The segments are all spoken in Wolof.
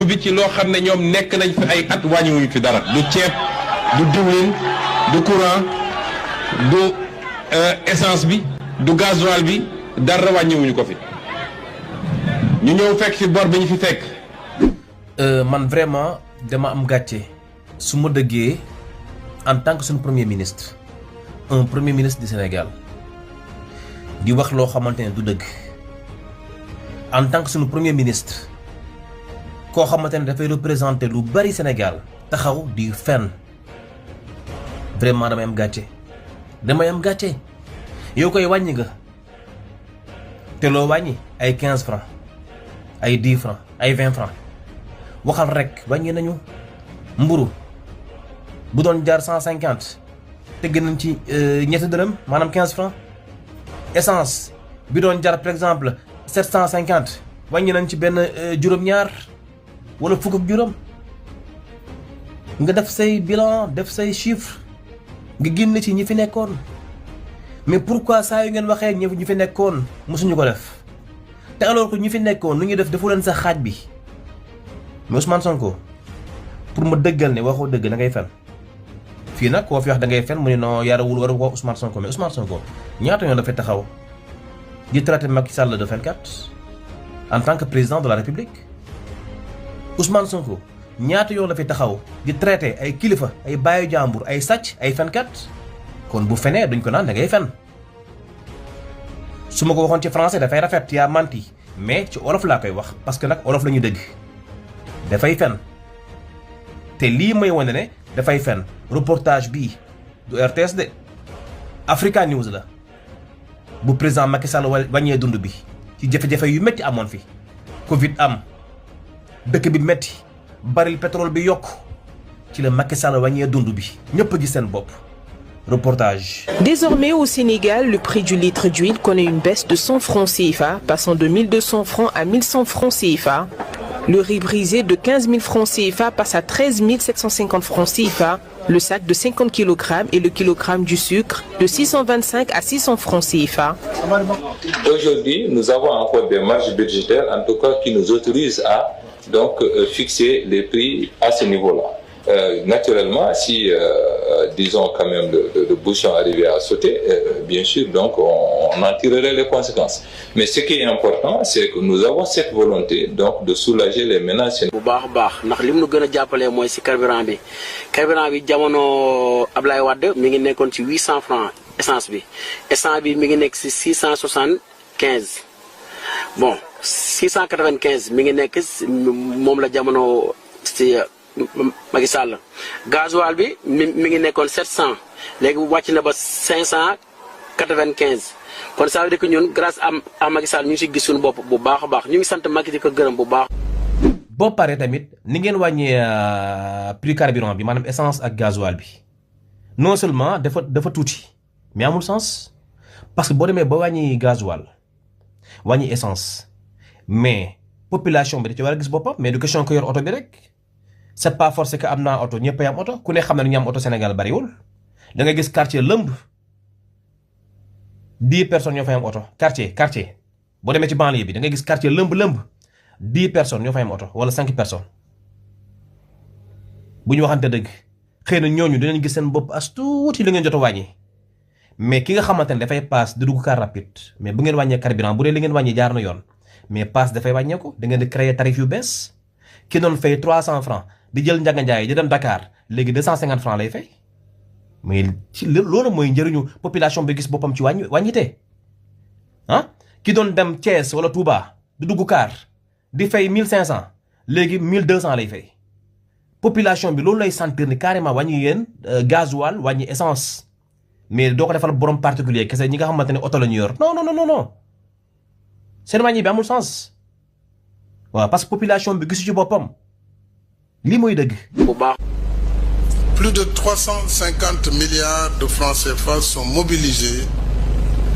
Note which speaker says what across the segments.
Speaker 1: bi ci loo xam ne ñoom nekk nañ fi ay at wàññiwuñu fi dara du ceeb du diwlin du courant du essence bi du gasoil bi dara wàññiwuñu ko fi ñu ñëw fekk fi bor bi ñu fi fekk.
Speaker 2: man vraiment dama am gàcce su ma dëggee en tant que suñu premier ministre un premier ministre du Sénégal di wax loo xamante ne du dëgg en tant que suñu premier ministre koo xamante ne dafay représenter lu bari Sénégal taxaw di fenn vraiment damay am gàcce yow koy wàññi nga te loo wàññi ay 15 francs ay 10 francs ay 20 francs waxal rek wàññi nañu mburu bu doon jaar 150 tegg nañ ci ñetti dërëm maanaam 15 francs essence bi doon jar par exemple 750 wàññi nañ ci benn juróom-ñaar wala fukk ak juróom nga def say bilan def say chiffre nga génn ci ñi fi nekkoon mais pourquoi saa yu ngeen waxee ñi fi nekkoon mosuñu ko def te alors que ñi fi nekkoon lu ñuy def defu leen sa xaaj bi mais Ousmane Sonko pour ma dëggal ne waxoo dëgg da ngay fen fii nag koo fi wax da ngay fen mu ne non yarawul waru ko Ousmane Sonko mais Ousmane Sonko ñaata yoon dafay taxaw di traité Macky Sall de fenkat en tant que président de la République Ousmane Sonko ñaata yoon la fi taxaw di traité ay kilifa ay baayu jàmbur ay sàcc ay fenkat kon bu fenee duñ ko naan da ngay fen su ma ko waxoon ci français dafay rafet yaa manti mais ci olof laa koy wax parce que nag olof la ñu dëgg dafay fen te lii may wane ne dafay fen reportage bii du RTS de Africa News la bu président Macky Sall wàññee dund bi ci jafe-jafe yu métti amoon fi Covid am dëkk bi métti baril pétrole bi yokk ci la Macky Sall wàññee dund bi ñëpp a gis seen bopp. Reportage.
Speaker 3: Désormais au Sénégal, le prix du litre d'huile connaît une baisse de 100 francs CFA, passant de 1200 francs à 1100 francs CFA. Le riz brisé de 15 000 francs CFA passe à 13 750 francs CFA. Le sac de 50 kg et le kilogramme du sucre de 625 à 600 francs CFA.
Speaker 4: Aujourd'hui, nous avons encore des marges budgétaires, en tout cas, qui nous autorisent à fixer les prix à ce niveau-là. Naturellement, si disons quand même le bouchon arrivait à sauter, bien sûr, donc on en tirerait les conséquences. Mais ce qui est important, c'est que nous avons cette volonté donc de soulager les ménages.
Speaker 5: bu baax a baax ndax lim nu gën a jàppale mooy si carburant bi jamono Ablaye Wade mi ngi nekkoon ci 800 francs essence bi mi ngi nekk si 675 bon 695 mi ngi nekk moom la jamono si Macky Sall gasoil bi mi ngi nekkoon 700 léegi wàcc na ba 595 kon ça veut dire que ñun grâce à Macky Sall ñu ngi si gis suñu bopp bu baax a baax ñu ngi sant Macky di ko gërëm bu baax.
Speaker 2: boo paree tamit ni ngeen wàññee prix carburant bi maanaam essence ak gasoil bi non seulement dafa tuuti mais amul sens parce que boo demee ba wàññi gasoil wàññi essence mais population bi da ci war a gis boppam mais du question ko yor oto bi rek. c'est pas forcé que am naa oto ñëpp am oto ku ne xam ne ñu am oto Sénégal bariwul da nga gis quartier lëmb 10 personnes ñoo fay am oto quartier boo demee ci banlieue bi da nga gis quartier lëmb 10 personnes ñoo fay am oto wala 5 personnes bu ñu waxante dëgg xëy na ñooñu dinañ gis seen bopp as tuuti li ngeen jot a wàññi mais ki nga xamante ne dafay paas di dugg car rapide mais bu ngeen wàññee carburant bu dee li ngeen wàññi jaar na yoon mais paas dafay wàññeeku da ngeen di créer tarif yu bees ki doon fay 300 francs di jël Ndiaga Ndiaye di dem Dakar léegi 250 francs lay fay mais ci loolu mooy njëriñu population bi gis boppam ci wàññite ah ki doon dem Thiès wala Touba di dugg car di fay 1500 léegi 1200 lay fay population bi loolu lay sentir ni carrément wàññi yéen gasoil wàññi essence mais doo ko defal borom particulier kese ñi nga xamante ne oto la ñu yor non seen wàññi bi amul sens waaw parce que population bi gisu ci boppam.
Speaker 6: Plus de 350 milliards de francs CFA sont mobilisés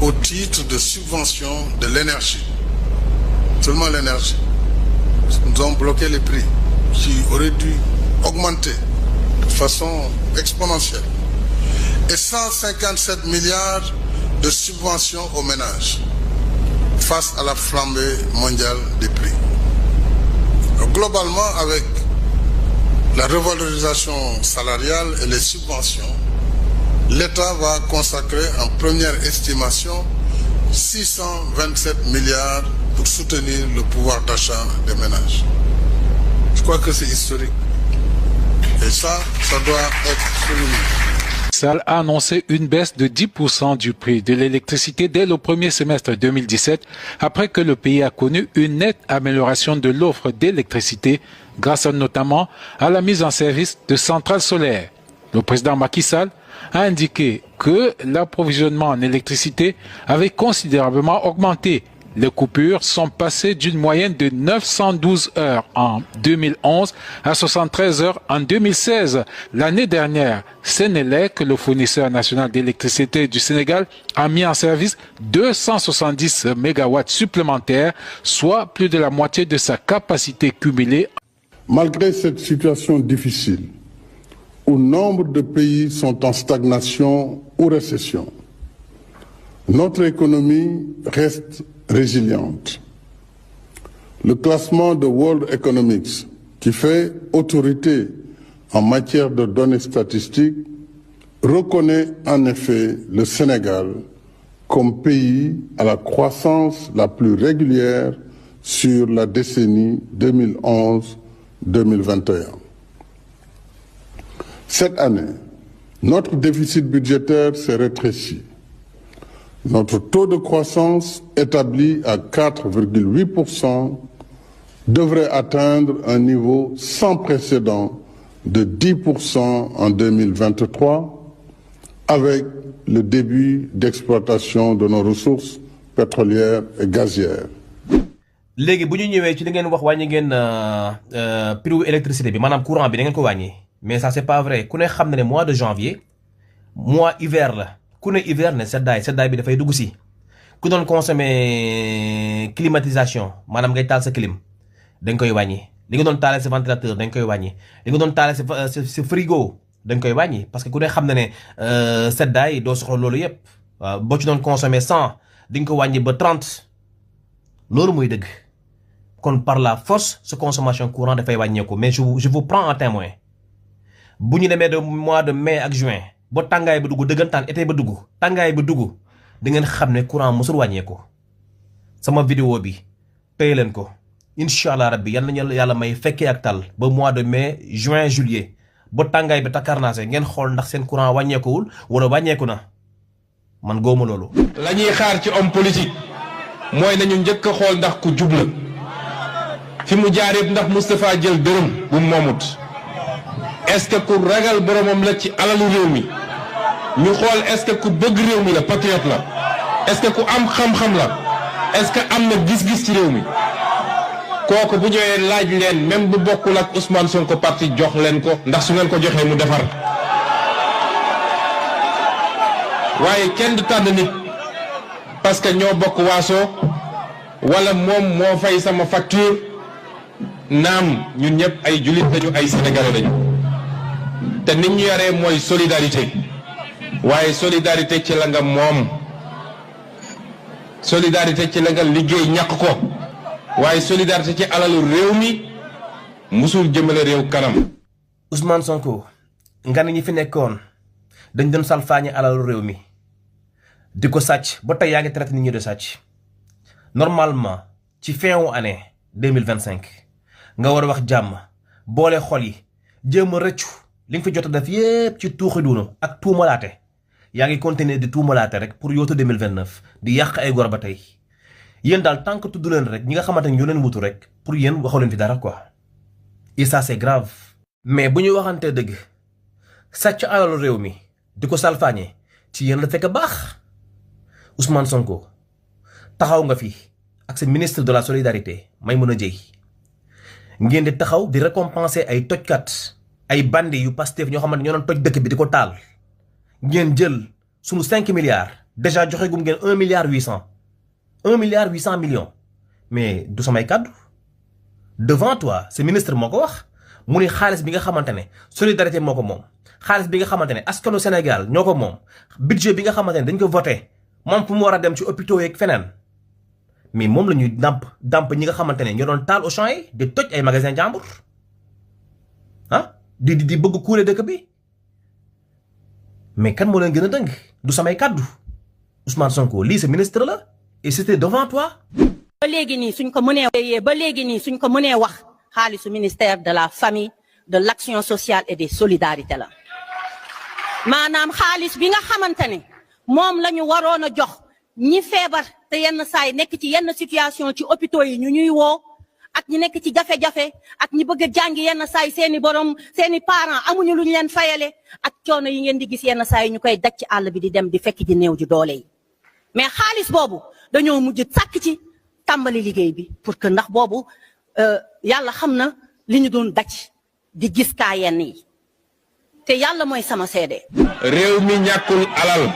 Speaker 6: au titre de subvention de l'énergie. Seulement l'énergie. Nous avons bloqué les prix qui auraient dû augmenter de façon exponentielle. Et 157 milliards de subventions aux ménages face à la flambée mondiale des prix. globalement, avec la revalorisation salariale et les subventions, l'État va consacrer en première estimation 627 milliards pour soutenir le pouvoir d'achat des ménages. Je crois que c'est historique. Et ça doit être souligné.
Speaker 7: Sall a annoncé une baisse de 10% du prix de l'électricité dès le premier semestre 2017, après que le pays a connu une nette amélioration de l'offre d'électricité grâce notamment à la mise en service de centrales solaires. Le président Macky Sall a indiqué que l'approvisionnement en électricité avait considérablement augmenté. Les coupures sont passées d'une moyenne de 912 heures en 2011 à 73 heures en 2016. L'année dernière, Sénélec, le fournisseur national d'électricité du Sénégal, a mis en service 270 mégawatts supplémentaires, soit plus de la moitié de sa capacité cumulée.
Speaker 6: Malgré cette situation difficile, où nombre de pays sont en stagnation ou récession, notre économie reste résiliente. Le classement de World Economics, qui fait autorité en matière de données statistiques, reconnaît en effet le Sénégal comme pays à la croissance la plus régulière sur la décennie 2011-2021. Cette année, notre déficit budgétaire s'est rétréci. Notre taux de croissance, établi à 4,8%, devrait atteindre un niveau sans précédent de 10% en 2023, avec le début d'exploitation de nos ressources pétrolières et gazières.
Speaker 2: léegi bu ñu ñëwee ci li ngeen wax wàññi ngeen prix électricité bi maanaam courant bi da ngeen ko wàññi mais ça c'est pas vrai ku ne xam na ne mois de janvier mois hiver la ku ne hiver ne seddaay bi dafay dugg si ku doon consommer climatisation maanaam ngay taal sa clim dañ koy wàññi li nga doon taale sa ventilateur dañ koy wàññi li nga doon taale sa frigo dañ koy wàññi parce que ku ne xam na ne seddaay doo soxla loolu yépp waaw boo ci doon consommer 100 di nga ko wàññi ba 30 loolu muy dëgg kon par la force sa consommation courant dafay wàññeeku mais je vous prends en témoin bu ñu demee de mois de mai ak juin ba tàngaay ba dugg dëggantaan été ba dugg tàngaay ba dugg di ngeen xam ne courant mosul wàññeeku sama vidéo bi téye leen ko incha allah rabbi yal nañu yàlla may fekkee ak tal ba mois de mai juin juillet ba tàngaay bi takkarnaase ngeen xool ndax seen courant wàññeekuwul wala wàññeeku na man góoma loolu.
Speaker 1: la ñuy xaar ci homme politique mooy nañu njëkk a xool ndax ku jubla fi mu jaar yëpp ndax Moustapha jël dërëm bu moomut est-ce que ku ragal boromam la ci alalu réew mi ñu xool est-ce que ku bëgg réew mi la patriote la est-ce que ku am xam-xam la est-ce que am na gis-gis ci réew mi kooku bu ñëwee laaj leen même bu bokkul ak Ousmane Sonko parti jox leen ko ndax su ngeen ko joxee mu defar waaye kenn du tànn nit parce que ñoo bokk waaso wala moom moo fay sama facture naam ñun ñëpp ay jullit lañu ay sénégalais lañu te nit ñu yaree mooy solidarité waaye solidarité ci la nga moom solidarité ci la nga liggéey ñàkk ko waaye solidarité ci alalu réew mi musul jëmale réew kanam.
Speaker 2: Ousmane Sonko nga ne ñi fi nekkoon dañ doon salfaañe alalu réew mi di ko sàcc ba tey yaa ngi traité nit ñi de sàcc normalement ci fin wu année 2025 nga war a wax jàmm boole xol yi jéem a rëccu li nga fi jot a def yépp ci tuuxi duunu ak tuumalaate yaa ngi continuer di tuumalaate rek pour yootu 2029 di yàq ay gor ba tey yéen daal tant que tudd leen rek ñi nga xamante ne ñu leen wutu rek pour yéen waxoo leen fi dara quoi et ça c'est grave. mais bu ñu waxantee dëgg sàcc alalu réew mi di ko salfaañe ci yéen la fekk baax Ousmane Sonko taxaw nga fi ak sa ministre de la solidarité Maïmouna Dièye ngeen di taxaw di récompenser ay tojkat ay bandi yu Pastef ñoo xamante ñoo doon toj dëkk bi di ko taal ngeen jël sunu 5 milliards déjà joxe gum ngeen 1 milliard 800 millions mais du samay kàddu devant toi ce ministre moo ko wax mu ni xaalis bi nga xamante ne solidarité moo ko moom xaalis bi nga xamante ne askanu Sénégal ñoo ko moom budget bi nga xamante ne dañ ko voté moom fu mu war a dem ci hôpitaux yeeg feneen mais moom la ñuy damp ñi nga xamante ne ñoo doon taal Auchan yi di toj ay magasin jàmbur ah di bëgg kuule dëkk bi mais kan moo leen gën a dëng du samay kàddu Ousmane Sonko lii sa ministre la et c'était devant toi.
Speaker 8: ba léegi nii suñ ko mënee wax xaalisu ministère de la famille de l'action sociale et des solidarités la maanaam xaalis bi nga xamante ne moom la ñu waroon a jox ñi feebar te yenn saa yi nekk ci yenn situation ci hôpitaux yi ñu ñuy woo ak ñi nekk ci jafe-jafe ak ñi bëgg a jàngi yenn saa yi seeni parents amuñu lu ñu leen fayale ak coono yi ngeen di gis yenn saa yi ñu koy daj ci àll bi di dem di fekk ji néew ji doole yi mais xaalis boobu dañoo mujj sàkk ci tàmbali liggéey bi pour que ndax boobu yàlla xam na li ñu doon daj di gis kaa yenn yi te yàlla mooy sama seede.
Speaker 1: réew mi ñàkkul alal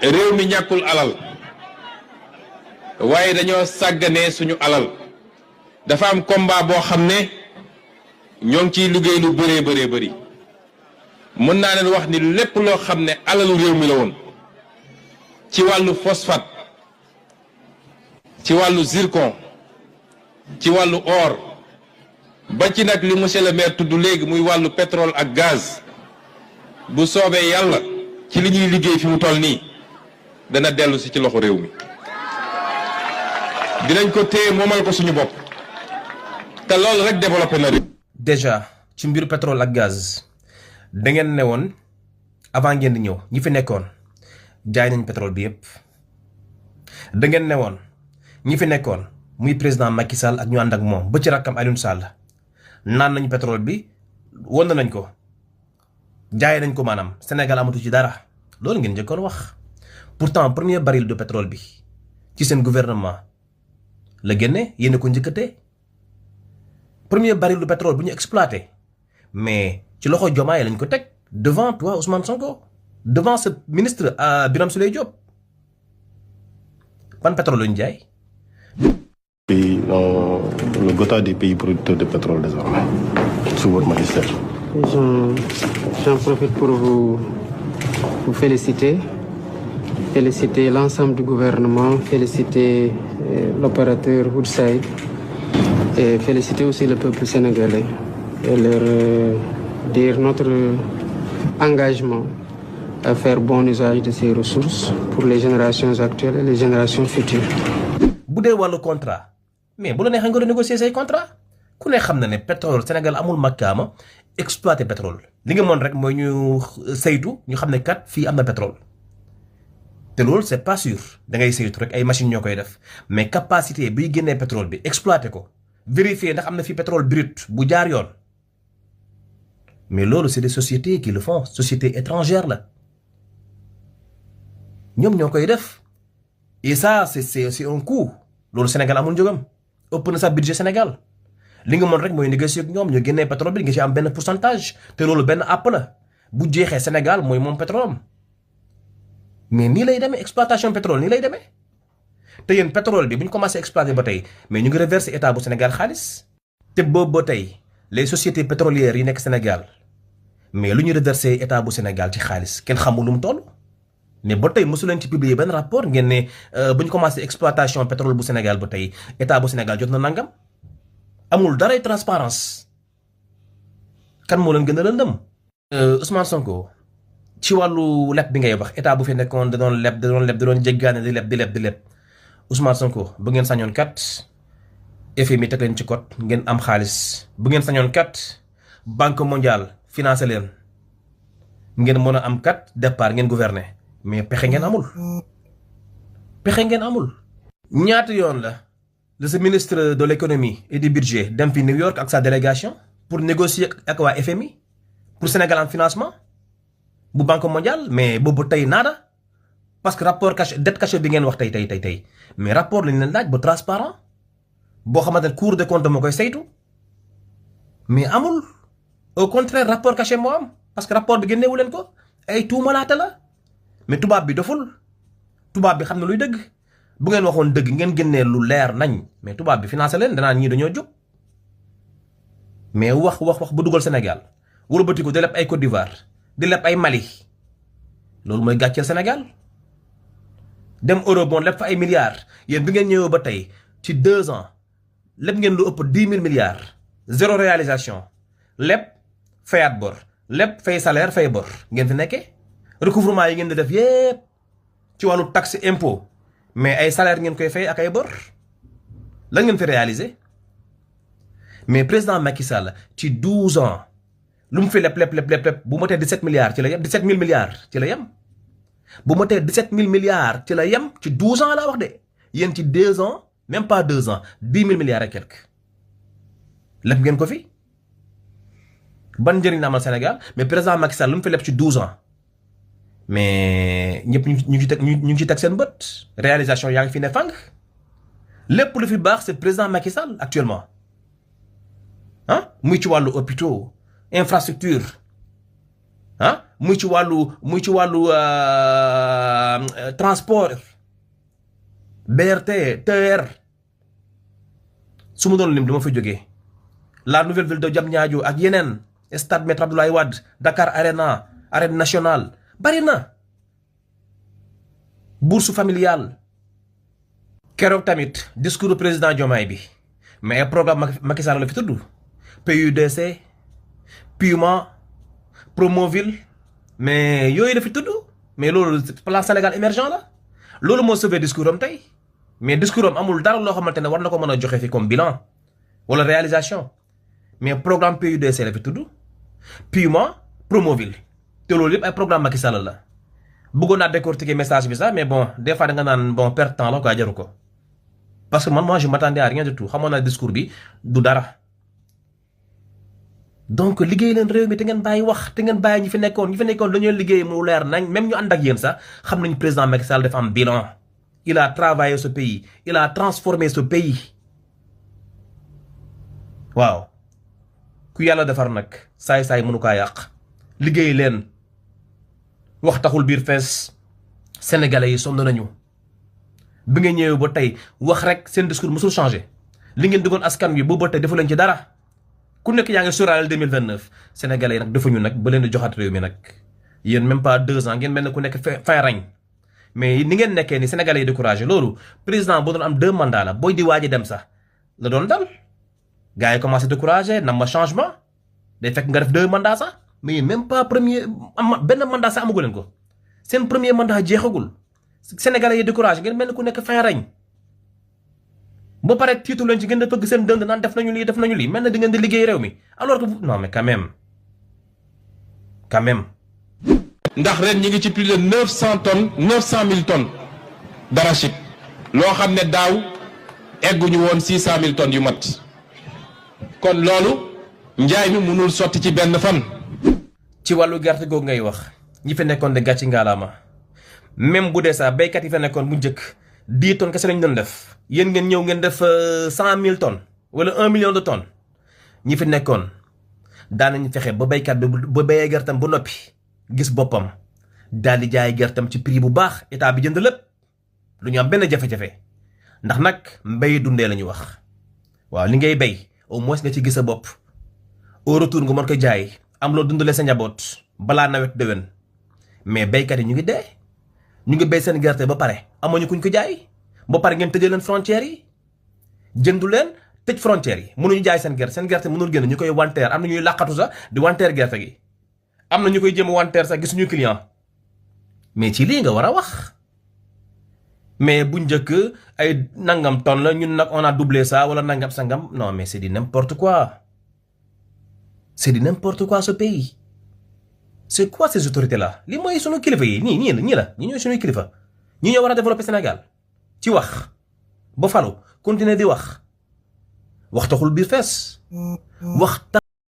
Speaker 1: réew mi ñàkkul alal waaye dañoo sàgganee suñu alal dafa am combat boo xam ne ñoo ngi ciy liggéey lu bëree bëri mën naa leen wax ni lépp loo xam ne alalu réew mi la woon ci wàllu phosphate ci wàllu zircon ci wàllu or ba ci nag li monsieur le maire tudd léegi muy wàllu pétrole ak gaz bu soobee yàlla ci li ñuy liggéey fi mu toll nii dana dellu si ci loxo réew mi dinañ ko téye moomal ko suñu bopp te loolu rek développé na réew.
Speaker 2: déjà ci mbiru pétrole ak gaz da ngeen ne woon avant ngeen di ñëw ñi fi nekkoon jaay nañ pétrole bi yépp da ngeen ne woon ñi fi nekkoon muy président Macky Sall ak ñu ànd ak moom ba ci rakkam Aliou Sall naan nañu pétrole bi won nañ ko jaay nañ ko maanaam Sénégal amatu ci dara loolu ngeen njëkkoon wax pourtant premier baril de pétrole bi ci seen gouvernement la génne yéen ko njëkkatee premier baril de pétrole bu ñu exploité mais ci loxo Diomaye lañ ko teg devant toi Ousmane Sonko devant ce ministre Birame Souleye Diop ban pétrole lañu jaay.
Speaker 9: Le quota des pays producteurs de pétrole désormais sous votre magistère.
Speaker 10: J'en profite pour vous féliciter l'ensemble du gouvernement, féliciter l'opérateur Woodside et féliciter aussi le peuple sénégalais et leur dire notre engagement à faire bon usage de ces ressources pour les générations actuelles et les générations futures.
Speaker 2: bu dee wàllu contrat mais bu la neexee nga doon négocier say contrat ku ne xam na ne pétrole Sénégal amul makkaama exploiter pétrole li nga mën rek mooy ñu saytu ñu xam ne kat fii am na pétrole te loolu c'est pas sûr da ngay saytu rek ay machines ñoo koy def mais capacité biy génnee pétrole bi exploiter ko vérifier ndax am na fii pétrole brut bu jaar yoon mais loolu c'est des sociétés qui le font sociétés étrangères la ñoom ñoo koy def et ça c'est un coût loolu Sénégal amul njëgam ëpp na sax budget Sénégal li nga mën rek mooy négocier ak ñoom ñu génnee pétrole bi nga ci am benn pourcentage te loolu benn àpp la bu jeexee Sénégal mooy moom pétrole am mais nii lay demee exploitation pétrole nii lay demee te yéen pétrole bi bu ñu commencé exploiter ba tey mais ñu ngi reverser état bu Sénégal xaalis te boobu ba tey les sociétés pétrolières yi nekk Sénégal mais lu ñu reverser état bu Sénégal ci xaalis kenn xamul lu mu toll. mais ba tey mosu leen ci publier benn rapport ngeen ne bu ñu commencé exploitation pétrole bu Sénégal ba tey état bu Sénégal jot na nangam amul daray transparence kan moo leen gën a lëndëm. Ousmane Sonko ci wàllu leb bi ngay wax état bu fi nekkoon da doon jéggaane di leb Ousmane Sonko bu ngeen sañoon kat FMI teg leen ci code ngeen am xaalis bu ngeen sañoon kat banque mondiale financé leen ngeen mën a am kat départ ngeen gouverner. mais pexe ngeen amul ñaata yoon la le ministre de l'économie et du budget dem fi New York ak sa délégation pour négocier ak waa FMI pour Sénégal am financement bu banque mondiale mais boobu tey naada parce que rapport caché dette cachée bi ngeen wax tey mais rapport lañ leen laaj bu transparent boo xamante ne Cour des comptes moo koy saytu mais amul au contraire rapport caché moo am parce que rapport bi génneewu leen ko ay tuumalaate la. mais tubaab bi doful tubaab bi xam ne luy dëgg bu ngeen waxoon dëgg ngeen génnee lu leer nañ mais tubaab bi financé leen danaa ñii dañoo jóg mais wax ba dugal Sénégal wëlbati ko di leb ay Côte d'Ivoire di leb ay Mali loolu mooy gàcceel Sénégal dem eurobond lépp fa ay milliards yéen bi ngeen ñëwee ba tey ci 2 ans lépp ngeen lu ëpp 10 000 milliards zéro réalisation lépp fayaat bor lépp fay salaire fay bor ngeen fi nekkee recouvrement yi ngeen di def yépp ci wàllu taxe impôt mais ay salaire ngeen koy fay ak ay bor lan ngeen fi réaliser mais président Macky Sall ci 12 ans lu mu fi lépp bu motee 17 milliards ci la yem 17 000 milliards ci la yem bu motee 17 000 milliards ci la yem ci 12 ans laa wax de yéen ci 2 ans même pas 2 ans 10 000 milliards et quelques lépp ngeen ko fi ban njëriñ la amal Sénégal mais président Macky Sall lu mu fi lépp ci 12 ans mais ñëpp ñu ngi ci teg seen bët réalisation yaa ngi fi ne fang lépp lu fi baax c'est président Macky Sall actuellement ah muy ci wàllu hôpitaux infrastructure ah muy ci wàllu transport BRT TER su ma doon lim dama fa jógee la nouvelle ville de Diamniadio ak yeneen stade Maître Abdoulaye Wade Dakar Arena arène nationale bari na bourse familiale keroog tamit discours du président Diomaye bi mais programme Macky Sall la fi tudd PUDC Puma Promoville mais yooyu la fi tudd mais loolu plan Sénégal émergent la loolu moo sauvé discours am tey mais discours am amul dara loo xamante ne war na ko mën a joxe fi comme bilan wala réalisation mais programme PUDC la fi tudd Puma Promoville te loolu yëpp ay programme Macky Sall la bëggoon naa décortiquer message bi sax mais bon des fois da nga naan bon perte temps la quoi jaru ko parce que moi je m'attendais à rien du tout xamoon naa discours bi du dara. donc liggéey leen réew mi te ngeen bàyyi wax te ngeen bàyyi ñi fi nekkoon dañoo liggéey mu leer nañ même ñu ànd ak yéen sax xam nañu président Macky Sall dafa am bilan il a travaillé ce pays il a transformé ce pays waaw ku yàlla defar nag saay-saay mënu kaa yàq liggéey leen wax taxul biir fees sénégalais yi sonn nañu bi nga ñëwee ba tey wax rek seen discours mësul changé li ngeen duggoon askan wi boobu ba tey defu leen ci dara ku nekk yaa ngi sóoraale 2029 sénégalais yi nag defuñu nag ba leen di joxaat réew mi nag yéen même pas 2 ans ngeen mel ne ku nekk fin rañ mais ni ngeen nekkee ni sénégalais yi découragé loolu président bu doon am 2 mandats la booy di waaji dem sax la doon dal gars yi commencé découragé nam ma changement day fekk nga def 2 mandats sax mais même pas benn mandat sax amagu leen ko seen premier mandat jeexagul sénégalais yi découragé ngeen mel ne ku nekk fin rañ ba pare tiitu leen ci ngeen di fëgg seen dënd naan def nañu lii mel na di ngeen di liggéey réew mi alors que non mais quand même.
Speaker 1: ndax ren ñi ngi ci plus de 900 000 tonnes d'arachide loo xam ne daaw egguñu woon 600 000 tonnes yu mat kon loolu njaay mi mënul sotti ci benn fan.
Speaker 2: ci wàllu gerte googu ngay wax ñi fi nekkoon de gàcci ngaalaama même bu dee sax béykat yi fa nekkoon bu njëkk 10 tonnes kese lañu doon def yéen ngeen ñëw ngeen def 100 000 tonnes wala 1 million de tonnes ñi fi nekkoon daanañu fexe ba béykat bi ba béyee gertam ba noppi gis boppam daal di jaay gertam ci prix bu baax état bi jënd lépp du ñu am benn jafe-jafe ndax nag mbéy dundee la ñu wax waaw li ngay béy au moins nga ci gis sa bopp au retour nga mën ko jaay am loo dundalee sa njaboot balaa nawet déwén mais béykat yi ñu ngi dee ñu ngi béy seen gerte ba pare amuñu kuñ ko jaay ba pare ngeen tëjee leen frontières yi jëndu leen tëj frontières yi mënuñu jaay seen gerte mënul génn ñu koy wanteer am na ñuy làqatu sax di wanteer gerte gi am na ñu koy jëm wanteer sax gisuñu client mais ci lii nga war a wax mais bu njëkk ay nangam tonne la ñun nag on a doublé ça wala nangam sangam non mais c'est du n'importe quoi ce pays c'est quoi ces autorités là li mooy sunu kilifa yi ñii ñooy sunuy kilifa ñi ñoo war a développer Sénégal ci wax ba falu continuer di wax taxul biir fees wax